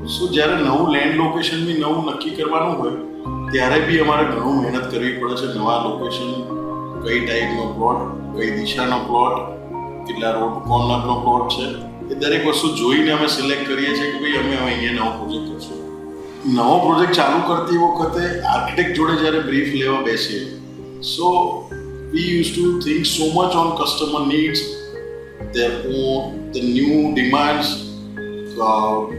સો જ્યારે નવું land location બી નવું નક્કી કરવાનું હોય ત્યારે બી અમારે ઘણું મહેનત કરવી પડે છે. નવા લોકેશન, કઈ ટાઈપનો પ્લોટ, કઈ દિશાનો પ્લોટ, કેટલા રોડ કોર્નરનો પ્લોટ છે, એ દરેક વસ્તુ જોઈને અમે સિલેક્ટ કરીએ છીએ કે ભાઈ અમે અહીંયા નવો પ્રોજેક્ટ કરશું. નવો પ્રોજેક્ટ ચાલુ કરતી વખતે આર્કિટેક્ટ જોડે જ્યારે બ્રીફ લેવા બેસીએ, so we use to think so much on customer needs, their own, the new demands,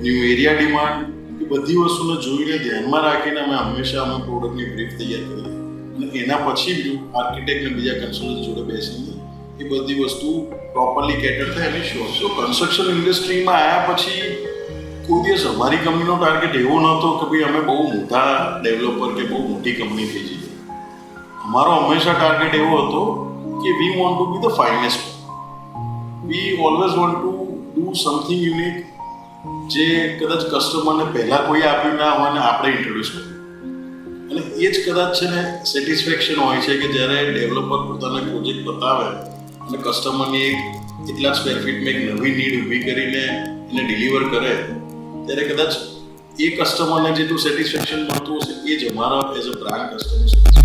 new area demand, એ બધી વસ્તુને જોઈને ધ્યાનમાં રાખીને અમે હંમેશા અમે પ્રોડક્ટની બ્રીફ તૈયાર કરીએ અને એના પછી બી આર્કિટેક્ટ અને બીજા કન્સલ્ટન્ટ જોડે બેસીને એ બધી વસ્તુ પ્રોપરલી કેટર થાય એની શ્યોર. સો કન્સ્ટ્રક્શન ઇન્ડસ્ટ્રીમાં આવ્યા પછી કોઈ દિવસ અમારી કંપનીનો ટાર્ગેટ એવો નહોતો કે ભાઈ અમે બહુ મોટા ડેવલપર કે બહુ મોટી કંપની થઈ જઈએ. અમારો હંમેશા ટાર્ગેટ એવો હતો કે we want to B the finest. V always want to do something unique જે કદાચ કસ્ટમરને પહેલાં કોઈ આપ્યું ના હોય ને આપણે ઇન્ટ્રોડ્યુસ કર્યું. અને એ જ કદાચ છે ને સેટિસ્ફેક્શન હોય છે કે જ્યારે ડેવલપર પોતાનો પ્રોજેક્ટ બતાવે અને કસ્ટમરની એટલા સ્ક્વેર ફીટમાં એક નવી નીડ ઊભી કરીને એને ડિલિવર કરે ત્યારે કદાચ એ કસ્ટમરને જેટલું સેટિસ્ફેક્શન મળતું હશે એ જ અમારા as a brand customer satisfaction.